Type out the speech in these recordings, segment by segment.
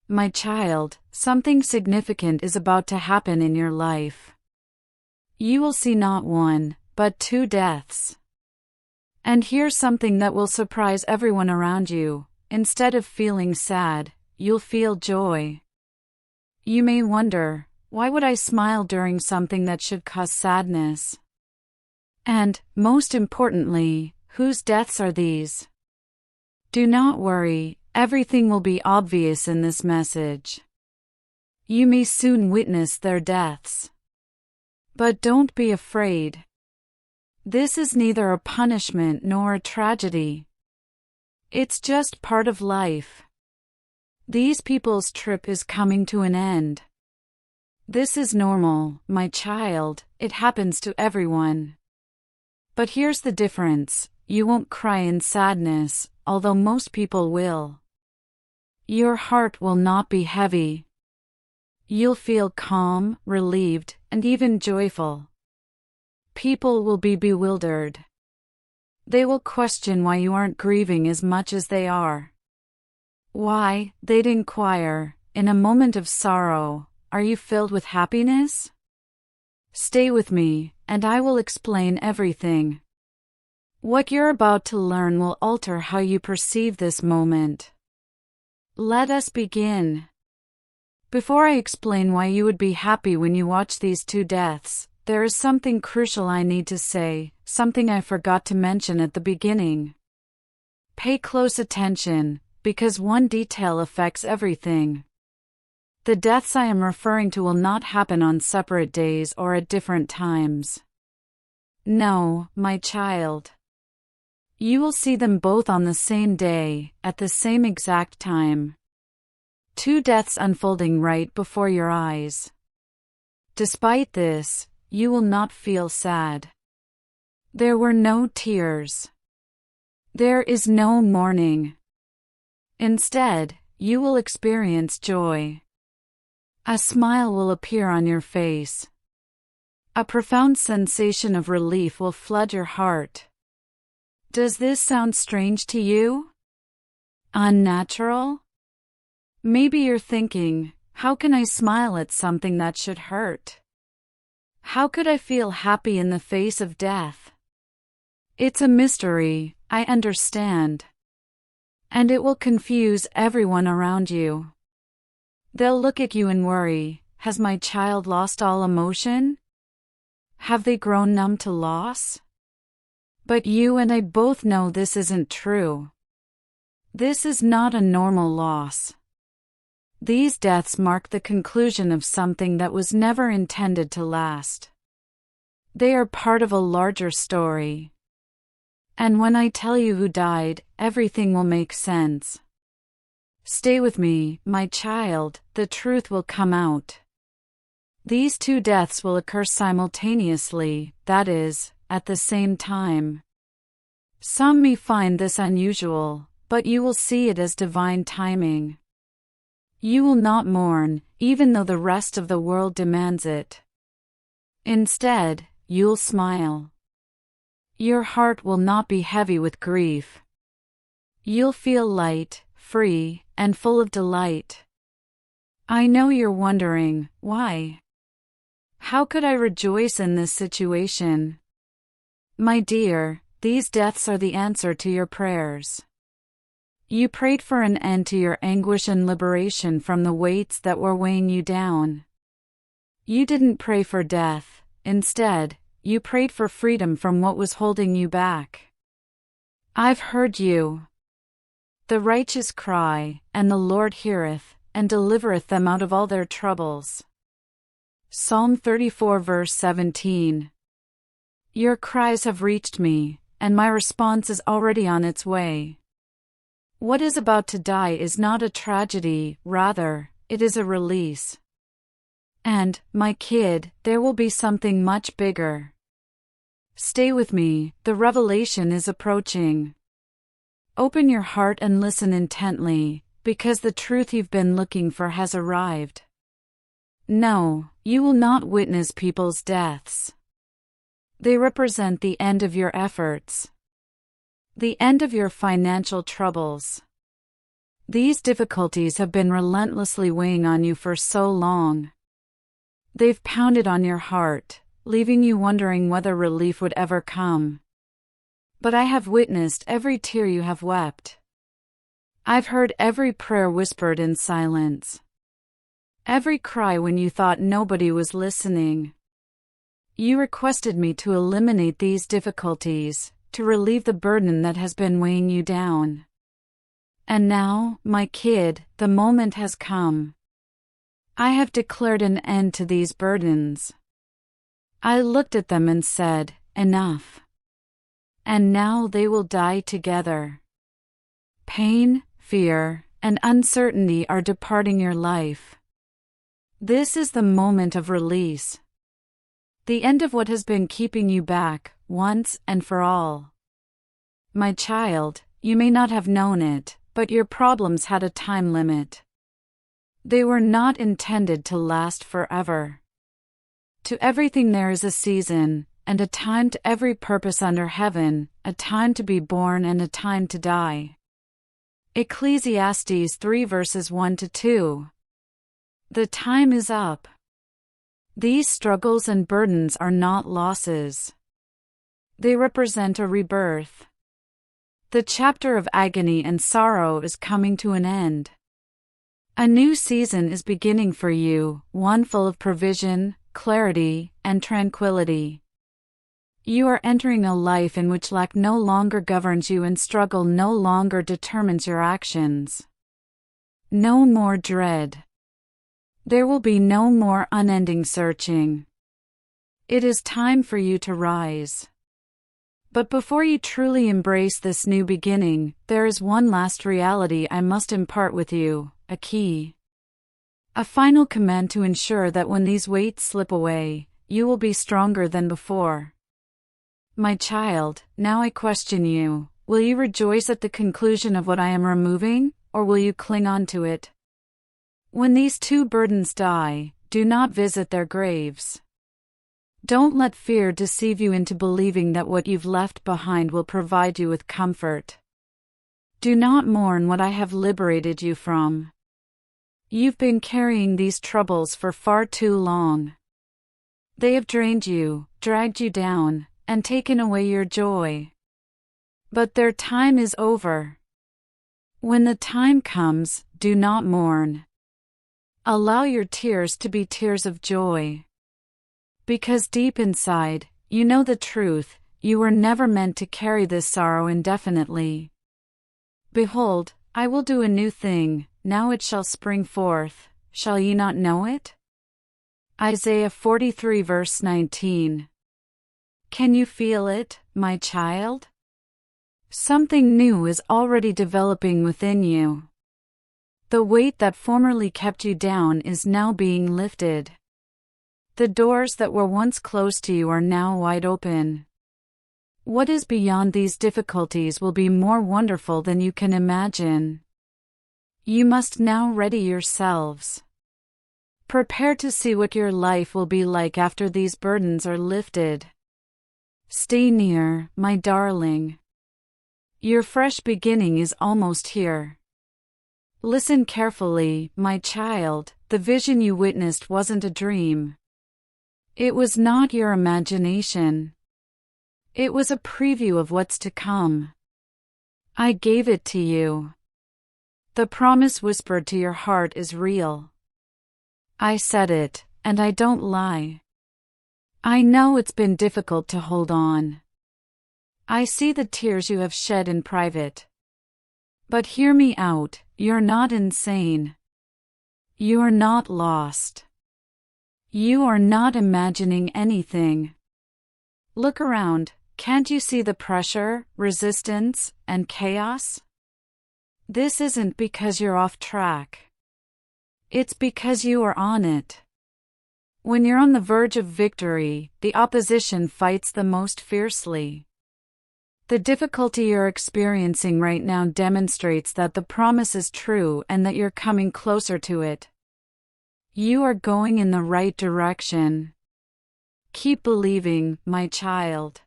My child, something significant is about to happen in your life. You will see not one, but two deaths. And here's something that will surprise everyone around you. Instead of feeling sad, you'll feel joy. You may wonder, why would I smile during something that should cause sadness? And, most importantly, whose deaths are these? Do not worry, everything will be obvious in this message. You may soon witness their deaths. But don't be afraid. This is neither a punishment nor a tragedy. It's just part of life. These people's trip is coming to an end. This is normal, my child, it happens to everyone. But here's the difference, you won't cry in sadness, although most people will. Your heart will not be heavy. You'll feel calm, relieved, and even joyful. People will be bewildered. They will question why you aren't grieving as much as they are. Why, they'd inquire, in a moment of sorrow, are you filled with happiness? Stay with me, and I will explain everything. What you're about to learn will alter how you perceive this moment. Let us begin. Before I explain why you would be happy when you watch these two deaths, there is something crucial I need to say, something I forgot to mention at the beginning. Pay close attention, because one detail affects everything. The deaths I am referring to will not happen on separate days or at different times. No, my child. You will see them both on the same day, at the same exact time. Two deaths unfolding right before your eyes. Despite this, you will not feel sad. There were no tears. There is no mourning. Instead, you will experience joy. A smile will appear on your face. A profound sensation of relief will flood your heart. Does this sound strange to you? Unnatural? Maybe you're thinking, how can I smile at something that should hurt? How could I feel happy in the face of death? It's a mystery, I understand. And it will confuse everyone around you. They'll look at you and worry, has my child lost all emotion? Have they grown numb to loss? But you and I both know this isn't true. This is not a normal loss. These deaths mark the conclusion of something that was never intended to last. They are part of a larger story. And when I tell you who died, everything will make sense. Stay with me, my child, the truth will come out. These two deaths will occur simultaneously, that is, at the same time. Some may find this unusual, but you will see it as divine timing. You will not mourn, even though the rest of the world demands it. Instead, you'll smile. Your heart will not be heavy with grief. You'll feel light, free, and full of delight. I know you're wondering, why? How could I rejoice in this situation? My dear, these deaths are the answer to your prayers. You prayed for an end to your anguish and liberation from the weights that were weighing you down. You didn't pray for death, instead, you prayed for freedom from what was holding you back. I've heard you. The righteous cry, and the Lord heareth, and delivereth them out of all their troubles. Psalm 34 verse 17. Your cries have reached me, and my response is already on its way. What is about to die is not a tragedy, rather, it is a release. And, my kid, there will be something much bigger. Stay with me, the revelation is approaching. Open your heart and listen intently, because the truth you've been looking for has arrived. No, you will not witness people's deaths. They represent the end of your efforts. The end of your financial troubles. These difficulties have been relentlessly weighing on you for so long. They've pounded on your heart, leaving you wondering whether relief would ever come. But I have witnessed every tear you have wept. I've heard every prayer whispered in silence. Every cry when you thought nobody was listening. You requested me to eliminate these difficulties, to relieve the burden that has been weighing you down. And now, my kid, the moment has come. I have declared an end to these burdens. I looked at them and said, enough. And now they will die together. Pain, fear, and uncertainty are departing your life. This is the moment of release. The end of what has been keeping you back, once and for all. My child, you may not have known it, but your problems had a time limit. They were not intended to last forever. To everything there is a season, and a time to every purpose under heaven, a time to be born and a time to die. Ecclesiastes 3 verses 1-2. The time is up. These struggles and burdens are not losses. They represent a rebirth. The chapter of agony and sorrow is coming to an end. A new season is beginning for you, one full of provision, clarity, and tranquility. You are entering a life in which lack no longer governs you and struggle no longer determines your actions. No more dread. There will be no more unending searching. It is time for you to rise. But before you truly embrace this new beginning, there is one last reality I must impart with you, a key. A final command to ensure that when these weights slip away, you will be stronger than before. My child, now I question you, will you rejoice at the conclusion of what I am removing, or will you cling on to it? When these two burdens die, do not visit their graves. Don't let fear deceive you into believing that what you've left behind will provide you with comfort. Do not mourn what I have liberated you from. You've been carrying these troubles for far too long. They have drained you, dragged you down, and taken away your joy. But their time is over. When the time comes, do not mourn. Allow your tears to be tears of joy. Because deep inside, you know the truth, you were never meant to carry this sorrow indefinitely. Behold, I will do a new thing, now it shall spring forth, shall ye not know it? Isaiah 43 verse 19. Can you feel it, my child? Something new is already developing within you. The weight that formerly kept you down is now being lifted. The doors that were once closed to you are now wide open. What is beyond these difficulties will be more wonderful than you can imagine. You must now ready yourselves. Prepare to see what your life will be like after these burdens are lifted. Stay near, my darling. Your fresh beginning is almost here. Listen carefully, my child, the vision you witnessed wasn't a dream. It was not your imagination. It was a preview of what's to come. I gave it to you. The promise whispered to your heart is real. I said it, and I don't lie. I know it's been difficult to hold on. I see the tears you have shed in private. But hear me out, you're not insane. You're not lost. You are not imagining anything. Look around, can't you see the pressure, resistance, and chaos? This isn't because you're off track. It's because you are on it. When you're on the verge of victory, the opposition fights the most fiercely. The difficulty you're experiencing right now demonstrates that the promise is true and that you're coming closer to it. You are going in the right direction. Keep believing, my child.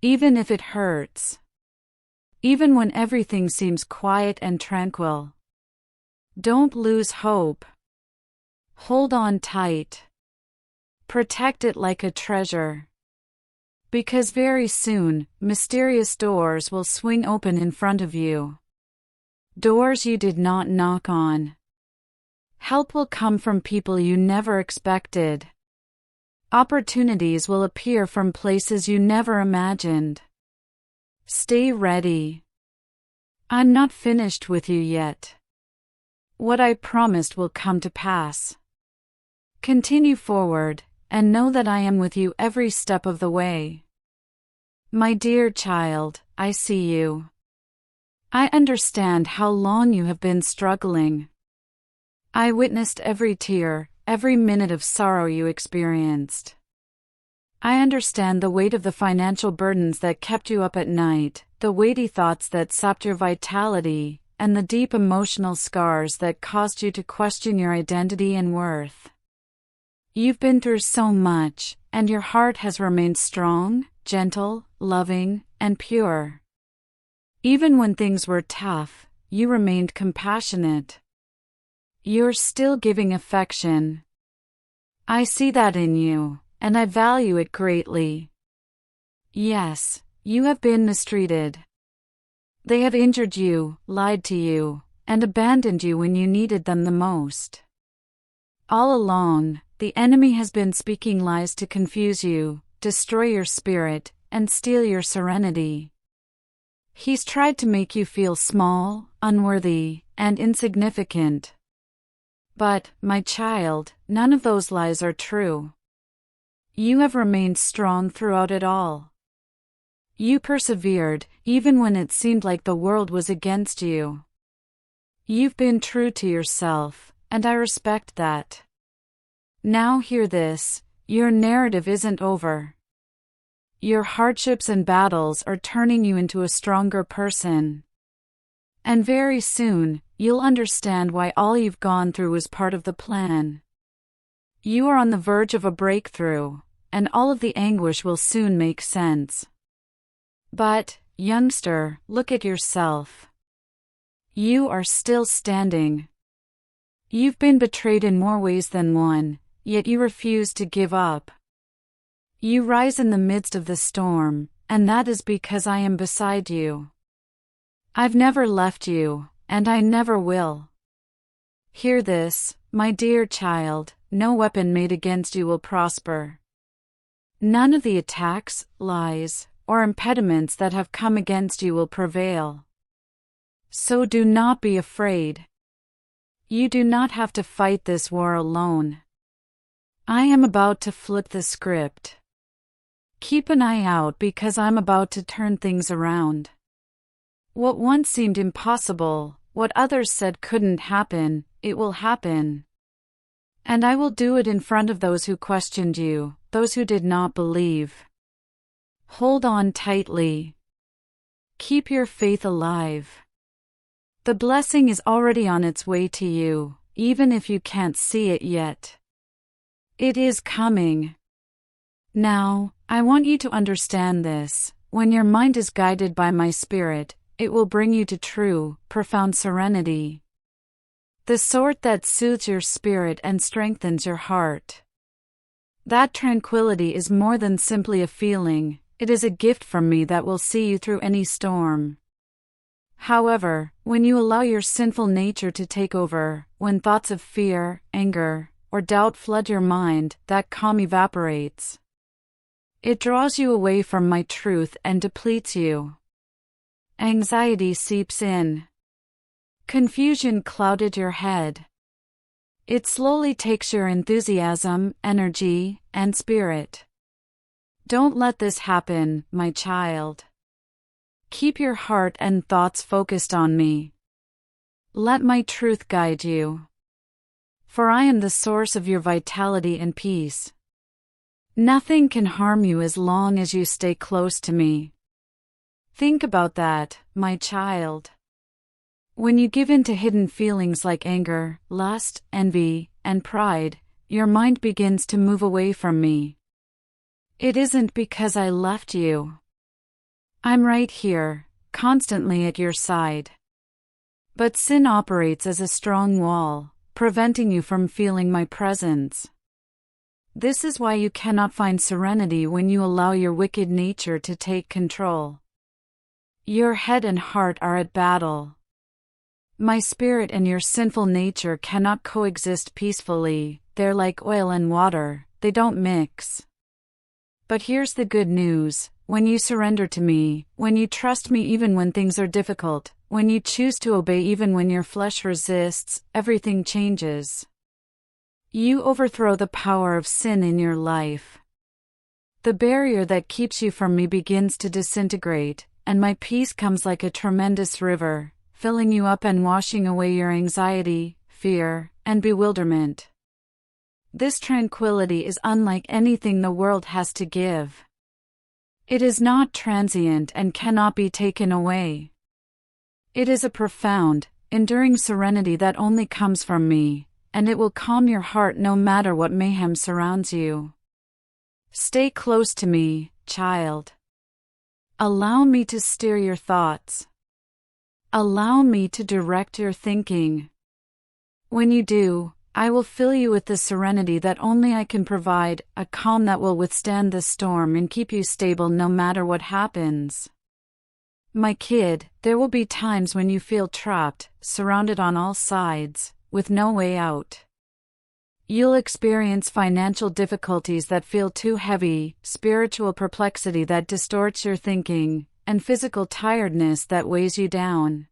Even if it hurts. even when everything seems quiet and tranquil. Don't lose hope. Hold on tight. Protect it like a treasure. Because very soon, mysterious doors will swing open in front of you. Doors you did not knock on. Help will come from people you never expected. Opportunities will appear from places you never imagined. Stay ready. I'm not finished with you yet. What I promised will come to pass. Continue forward, and know that I am with you every step of the way. My dear child, I see you. I understand how long you have been struggling. I witnessed every tear, every minute of sorrow you experienced. I understand the weight of the financial burdens that kept you up at night, the weighty thoughts that sapped your vitality, and the deep emotional scars that caused you to question your identity and worth. You've been through so much, and your heart has remained strong, gentle, loving, and pure. Even when things were tough, you remained compassionate. You're still giving affection. I see that in you, and I value it greatly. Yes, you have been mistreated. They have injured you, lied to you, and abandoned you when you needed them the most. All along, the enemy has been speaking lies to confuse you, destroy your spirit, and steal your serenity. He's tried to make you feel small, unworthy, and insignificant. But, my child, none of those lies are true. You have remained strong throughout it all. You persevered, even when it seemed like the world was against you. You've been true to yourself, and I respect that. Now hear this, your narrative isn't over. Your hardships and battles are turning you into a stronger person. And very soon, you'll understand why all you've gone through was part of the plan. You are on the verge of a breakthrough, and all of the anguish will soon make sense. But, youngster, look at yourself. You are still standing. You've been betrayed in more ways than one, yet you refuse to give up. You rise in the midst of the storm, and that is because I am beside you. I've never left you, and I never will. Hear this, my dear child, no weapon made against you will prosper. None of the attacks, lies, or impediments that have come against you will prevail. So do not be afraid. You do not have to fight this war alone. I am about to flip the script. Keep an eye out because I'm about to turn things around. What once seemed impossible, what others said couldn't happen, it will happen. And I will do it in front of those who questioned you, those who did not believe. Hold on tightly. Keep your faith alive. The blessing is already on its way to you, even if you can't see it yet. It is coming. Now, I want you to understand this. When your mind is guided by my Spirit, it will bring you to true, profound serenity. The sort that soothes your spirit and strengthens your heart. That tranquility is more than simply a feeling, it is a gift from me that will see you through any storm. However, when you allow your sinful nature to take over, when thoughts of fear, anger, or doubt flood your mind, that calm evaporates. It draws you away from my truth and depletes you. Anxiety seeps in. Confusion clouded your head. It slowly takes your enthusiasm, energy, and spirit. Don't let this happen, my child. Keep your heart and thoughts focused on me. Let my truth guide you. For I am the source of your vitality and peace. Nothing can harm you as long as you stay close to me. Think about that, my child. When you give in to hidden feelings like anger, lust, envy, and pride, your mind begins to move away from me. It isn't because I left you. I'm right here, constantly at your side. But sin operates as a strong wall, preventing you from feeling my presence. This is why you cannot find serenity when you allow your wicked nature to take control. Your head and heart are at battle. My spirit and your sinful nature cannot coexist peacefully. They're like oil and water, they don't mix. But here's the good news: when you surrender to me, when you trust me even when things are difficult, when you choose to obey even when your flesh resists, everything changes. You overthrow the power of sin in your life. The barrier that keeps you from me begins to disintegrate, and my peace comes like a tremendous river, filling you up and washing away your anxiety, fear, and bewilderment. This tranquility is unlike anything the world has to give. It is not transient and cannot be taken away. It is a profound, enduring serenity that only comes from me, and it will calm your heart no matter what mayhem surrounds you. Stay close to me, child. Allow me to steer your thoughts. Allow me to direct your thinking. When you do, I will fill you with the serenity that only I can provide, a calm that will withstand the storm and keep you stable no matter what happens. My kid, there will be times when you feel trapped, surrounded on all sides, with no way out. You'll experience financial difficulties that feel too heavy, spiritual perplexity that distorts your thinking, and physical tiredness that weighs you down.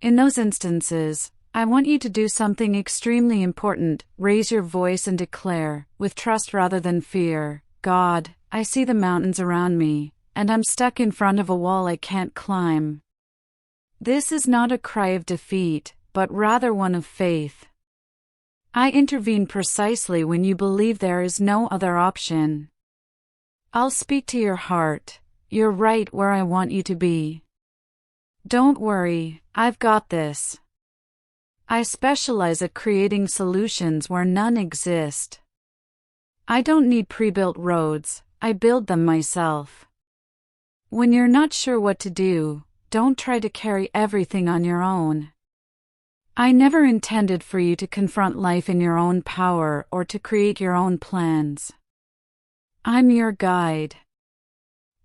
In those instances, I want you to do something extremely important: raise your voice and declare, with trust rather than fear, God, I see the mountains around me, and I'm stuck in front of a wall I can't climb. This is not a cry of defeat, but rather one of faith. I intervene precisely when you believe there is no other option. I'll speak to your heart. You're right where I want you to be. Don't worry, I've got this. I specialize at creating solutions where none exist. I don't need pre-built roads, I build them myself. When you're not sure what to do, don't try to carry everything on your own. I never intended for you to confront life in your own power or to create your own plans. I'm your guide.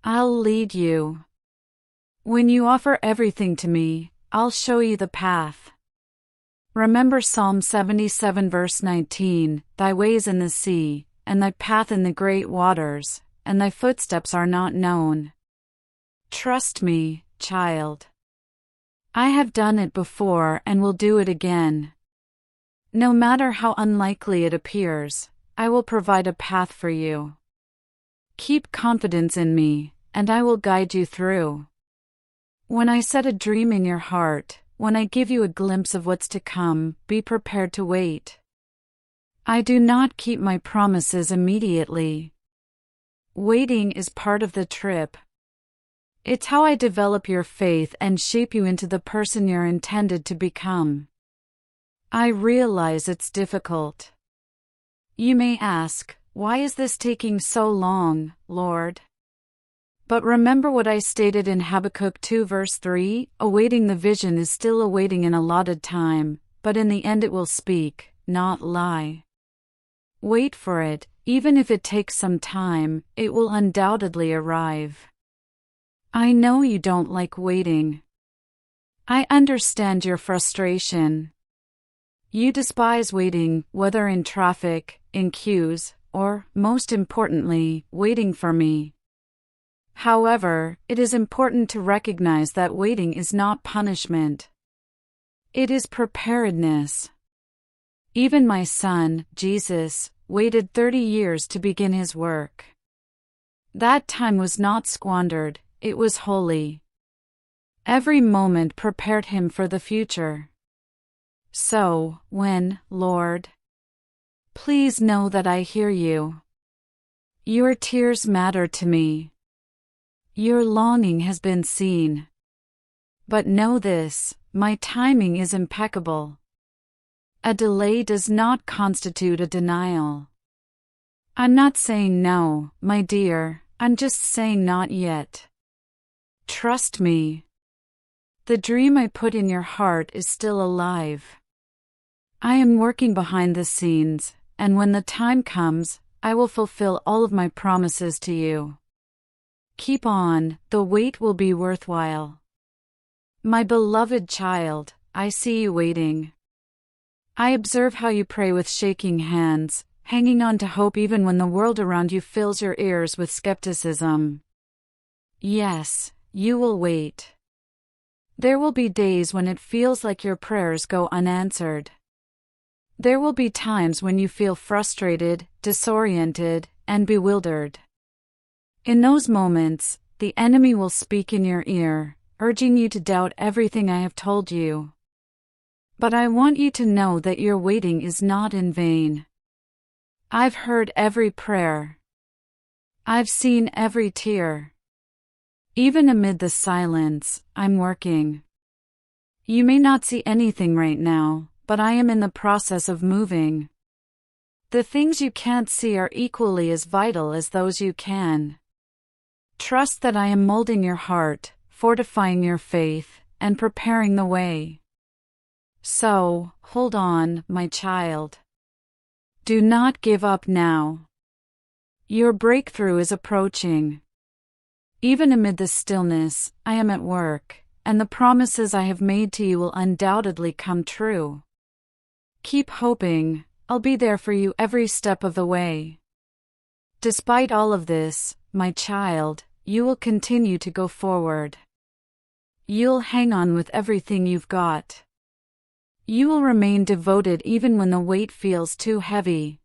I'll lead you. When you offer everything to me, I'll show you the path. Remember Psalm 77 verse 19, Thy way is in the sea, and thy path in the great waters, and thy footsteps are not known. Trust me, child. I have done it before and will do it again. No matter how unlikely it appears, I will provide a path for you. Keep confidence in me, and I will guide you through. When I set a dream in your heart, when I give you a glimpse of what's to come, be prepared to wait. I do not keep my promises immediately. Waiting is part of the trip. It's how I develop your faith and shape you into the person you're intended to become. I realize it's difficult. You may ask, why is this taking so long, Lord? But remember what I stated in Habakkuk 2 verse 3, awaiting the vision is still awaiting an allotted time, but in the end it will speak, not lie. Wait for it, even if it takes some time, it will undoubtedly arrive. I know you don't like waiting. I understand your frustration. You despise waiting, whether in traffic, in queues, or, most importantly, waiting for me. However, it is important to recognize that waiting is not punishment. It is preparedness. Even my son, Jesus, waited 30 years to begin his work. That time was not squandered, it was holy. Every moment prepared him for the future. So, when, Lord, please know that I hear you. Your tears matter to me. Your longing has been seen. But know this, my timing is impeccable. A delay does not constitute a denial. I'm not saying no, my dear, I'm just saying not yet. Trust me. The dream I put in your heart is still alive. I am working behind the scenes, and when the time comes, I will fulfill all of my promises to you. Keep on, the wait will be worthwhile. My beloved child, I see you waiting. I observe how you pray with shaking hands, hanging on to hope even when the world around you fills your ears with skepticism. Yes, you will wait. There will be days when it feels like your prayers go unanswered. There will be times when you feel frustrated, disoriented, and bewildered. In those moments, the enemy will speak in your ear, urging you to doubt everything I have told you. But I want you to know that your waiting is not in vain. I've heard every prayer. I've seen every tear. Even amid the silence, I'm working. You may not see anything right now, but I am in the process of moving. The things you can't see are equally as vital as those you can. Trust that I am molding your heart, fortifying your faith, and preparing the way. So, hold on, my child. Do not give up now. Your breakthrough is approaching. Even amid the stillness, I am at work, and the promises I have made to you will undoubtedly come true. Keep hoping, I'll be there for you every step of the way. Despite all of this, my child, you will continue to go forward. You'll hang on with everything you've got. You will remain devoted even when the weight feels too heavy.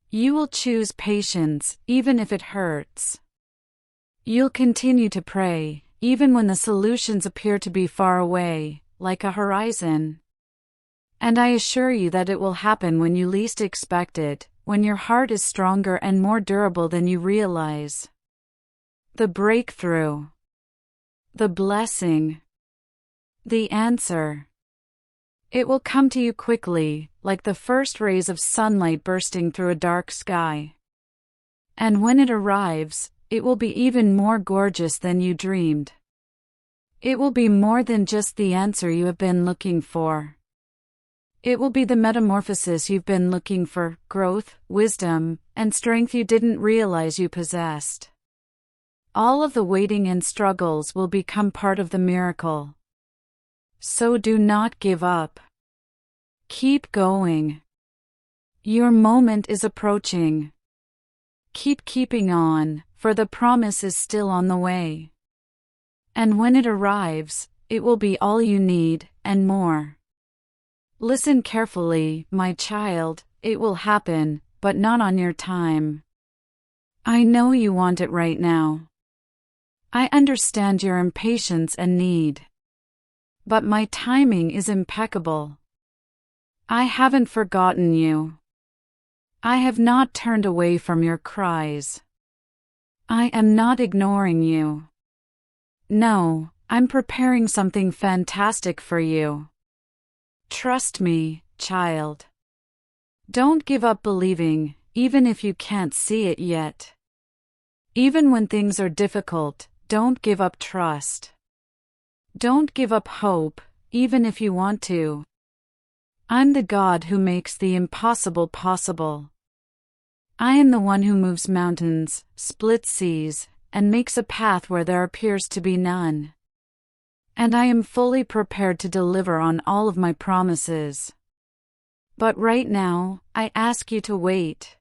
You will choose patience, even if it hurts. You'll continue to pray, even when the solutions appear to be far away, like a horizon. And I assure you that it will happen when you least expect it, when your heart is stronger and more durable than you realize. The breakthrough. The blessing. The answer. It will come to you quickly, like the first rays of sunlight bursting through a dark sky. And when it arrives, it will be even more gorgeous than you dreamed. It will be more than just the answer you have been looking for. It will be the metamorphosis you've been looking for, growth, wisdom, and strength you didn't realize you possessed. All of the waiting and struggles will become part of the miracle. So do not give up. Keep going. Your moment is approaching. Keep keeping on, for the promise is still on the way. And when it arrives, it will be all you need, and more. Listen carefully, my child, it will happen, but not on your time. I know you want it right now. I understand your impatience and need. But my timing is impeccable. I haven't forgotten you. I have not turned away from your cries. I am not ignoring you. No, I'm preparing something fantastic for you. Trust me, child. Don't give up believing, even if you can't see it yet. Even when things are difficult, don't give up trust. Don't give up hope, even if you want to. I'm the God who makes the impossible possible. I am the one who moves mountains, splits seas, and makes a path where there appears to be none. And I am fully prepared to deliver on all of my promises. But right now, I ask you to wait.